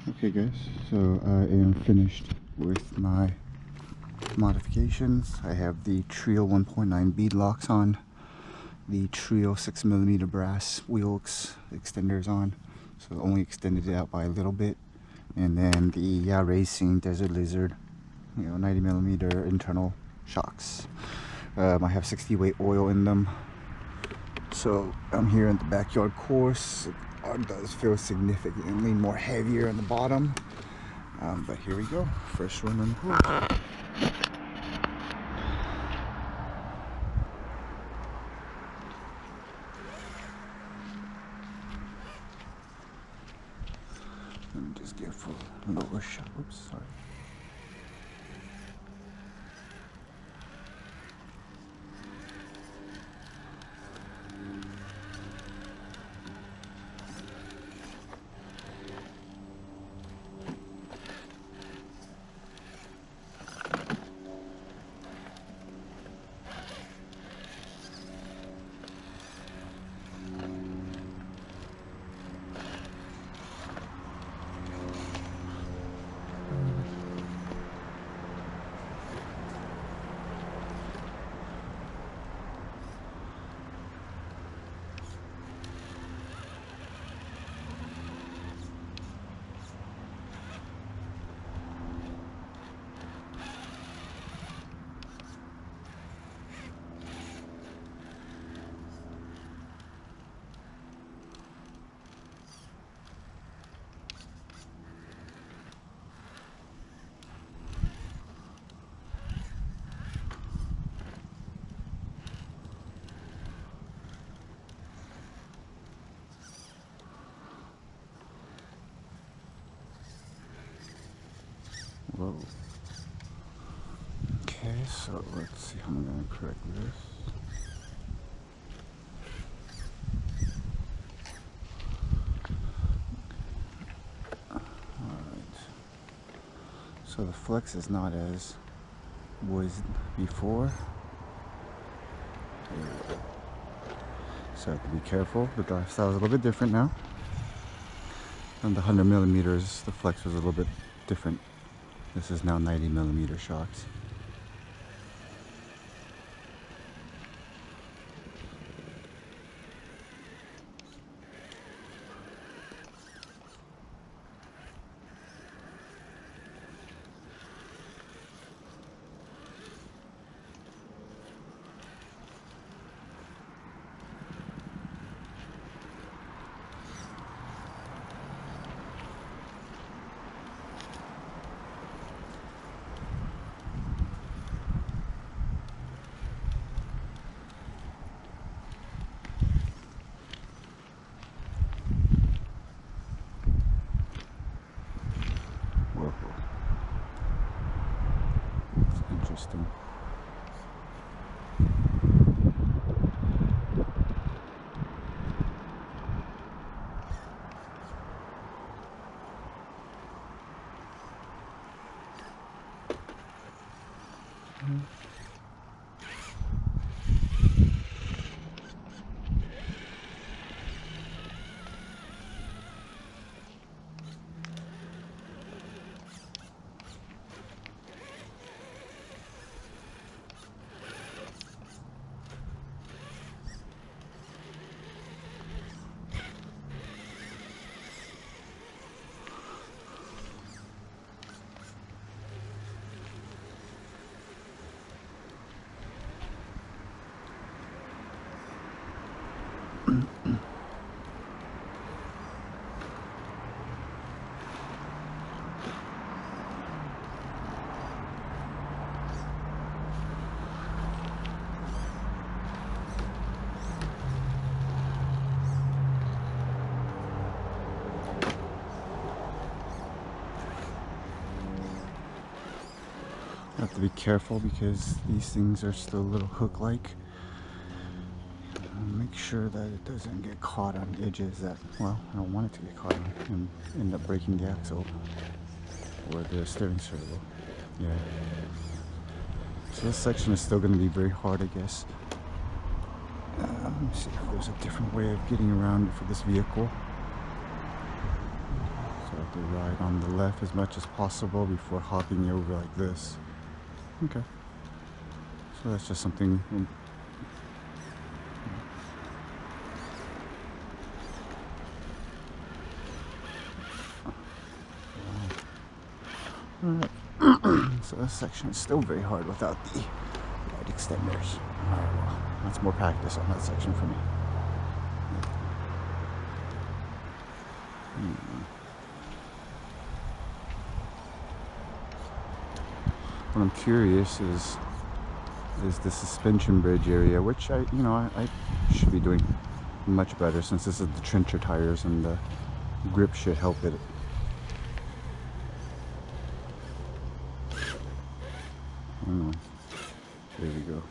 Okay guys, so I am finished with my modifications. I have the Trio 1.9 bead locks on, the Trio 6mm brass wheels extenders on, so only extended it out by a little bit, and then the Racing Desert Lizard, 90mm internal shocks. I have 60 weight oil in them. So I'm here in the backyard course. It does feel significantly more heavier on the bottom, but here we go. First run on the pool. Let me just get for a lower shot. Oops, sorry. Whoa. Okay, so let's see how I'm going to correct this. Alright. So the flex is not as was before. So I have to be careful. The drive style is a little bit different now. On the 100mm, the flex was a little bit different. This is now 90mm shocks. Interesting. I have to be careful because these things are still a little hook-like. Make sure that it doesn't get caught on edges that, well, I don't want it to get caught on and end up breaking the axle or the steering servo. Yeah. So this section is still going to be very hard, I guess. Let me see if there's a different way of getting around for this vehicle. So the ride on the left as much as possible before hopping over like this. Okay. So that's just something. Alright. So this section is still very hard without the light extenders. Alright, well, that's more practice on that section for me. What I'm curious is the suspension bridge area, which I should be doing much better since this is the trencher tires and the grip should help it. There we go.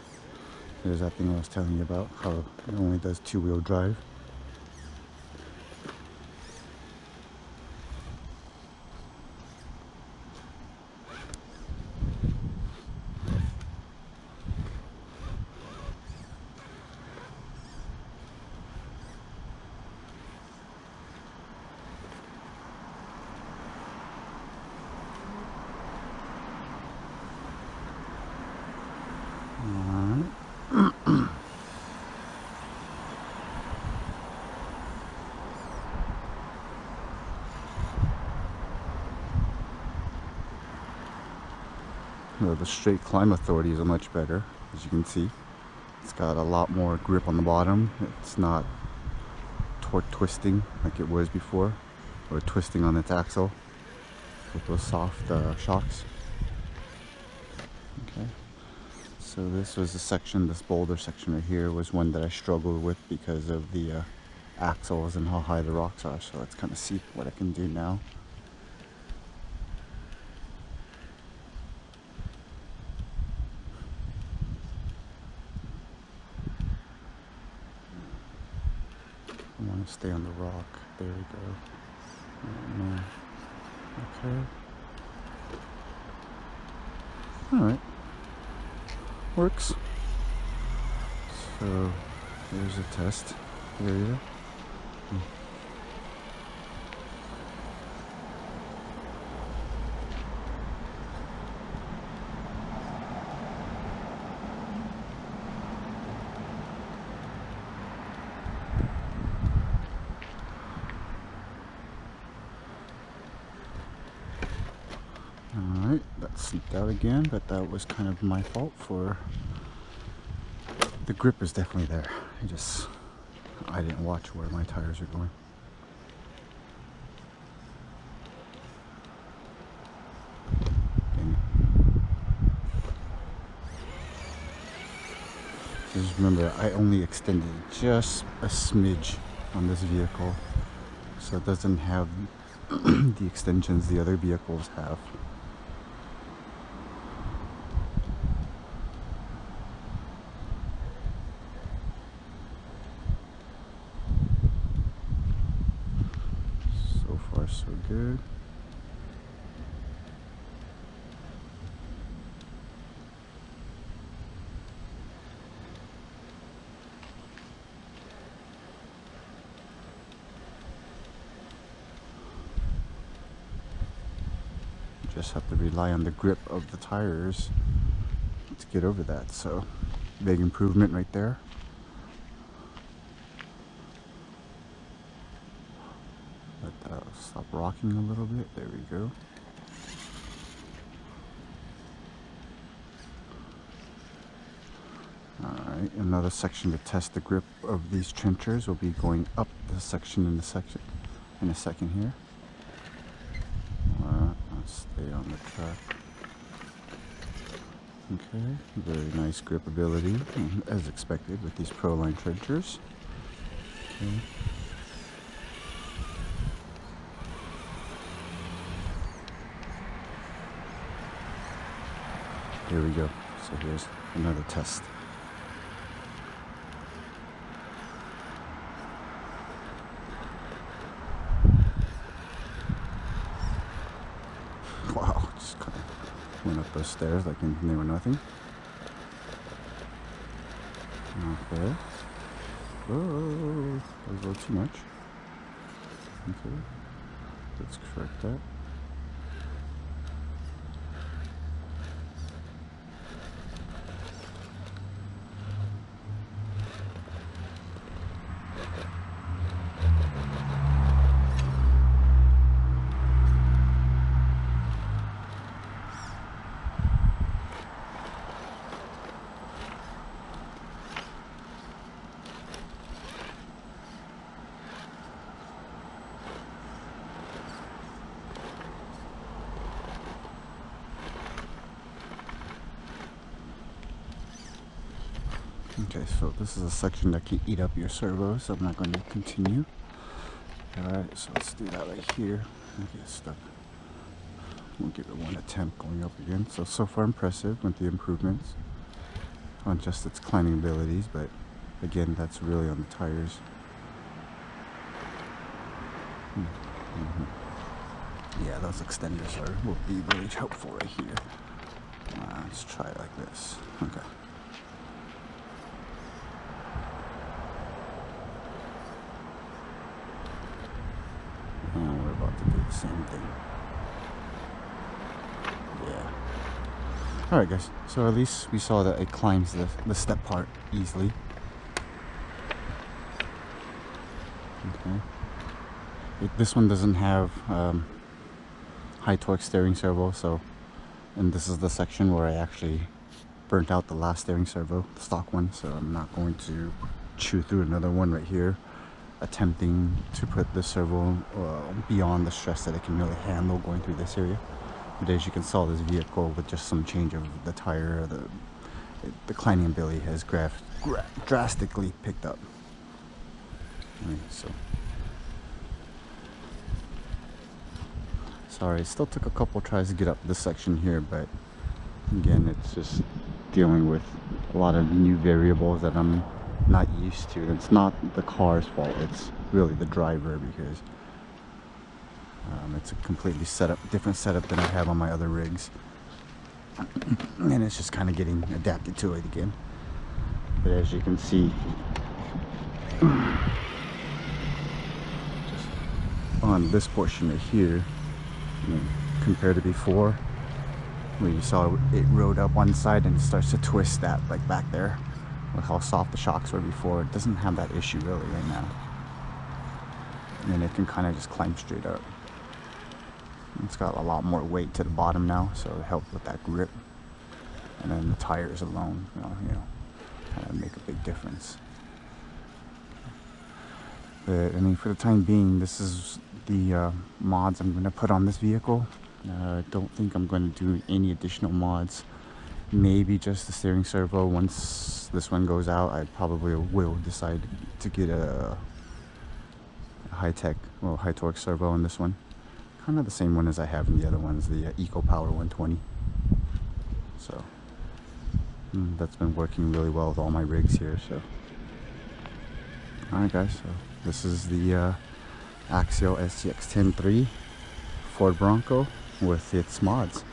There's that thing I was telling you about, how it only does two-wheel drive. The straight climb authority is much better, as you can see. It's got a lot more grip on the bottom. It's not torque twisting like it was before, or twisting on its axle with those soft shocks. Okay, so this was the section, this boulder section right here was one that I struggled with because of the axles and how high the rocks are. So let's kind of see what I can do now. I want to stay on the rock. There we go. Okay. Alright. Works. So, here's a test area. Alright, that seeped out again, but that was kind of my fault for... The grip is definitely there. I didn't watch where my tires are going. Dang it. Just remember, I only extended just a smidge on this vehicle, so it doesn't have the extensions the other vehicles have. So far, so good. Just have to rely on the grip of the tires to get over that. So, big improvement right there. Let that stop rocking a little bit. There we go. Alright, another section to test the grip of these trenchers will be going up the section in a second here. Let's stay on the track. Okay, very nice grip ability, as expected with these Proline trenchers. Okay. Here we go. So here's another test. Wow, just kind of went up those stairs like they were nothing. Okay. Oh, that was a little too much. Okay. Let's correct that. Okay, so this is a section that can eat up your servo, so I'm not going to continue. Alright, so let's do that right here. Get stuck. We'll give it one attempt going up again. So far impressive with the improvements on just its climbing abilities, but again, that's really on the tires. Yeah, those extenders will be really helpful right here. Let's try it like this. Okay. And we're about to do the same thing. Yeah. Alright guys, so at least we saw that it climbs the step part easily. Okay. This one doesn't have high torque steering servo, so, and this is the section where I actually burnt out the last steering servo, the stock one, so I'm not going to chew through another one right here, attempting to put the servo beyond the stress that it can really handle going through this area. But as you can saw, this vehicle with just some change of the tire, the climbing ability has drastically picked up. Right, so sorry, it still took a couple tries to get up this section here, but again, it's just dealing with a lot of new variables that I'm not used to. It's not the car's fault, it's really the driver, because it's a completely different setup than I have on my other rigs, and it's just kind of getting adapted to it again. But as you can see, just on this portion right here, compared to before, where you saw it rode up one side and it starts to twist that, like back there, with how soft the shocks were before, it doesn't have that issue really right now. And it can kind of just climb straight up. It's got a lot more weight to the bottom now, so it helps with that grip. And then the tires alone, you know, kind of make a big difference. But I mean, for the time being, this is the mods I'm going to put on this vehicle. I don't think I'm going to do any additional mods. Maybe just the steering servo. Once this one goes out, I probably will decide to get a high torque servo on this one. Kind of the same one as I have in the other ones, the Eco Power 120. So that's been working really well with all my rigs here. So alright guys, so this is the Axial SCX10iii Ford Bronco with its mods.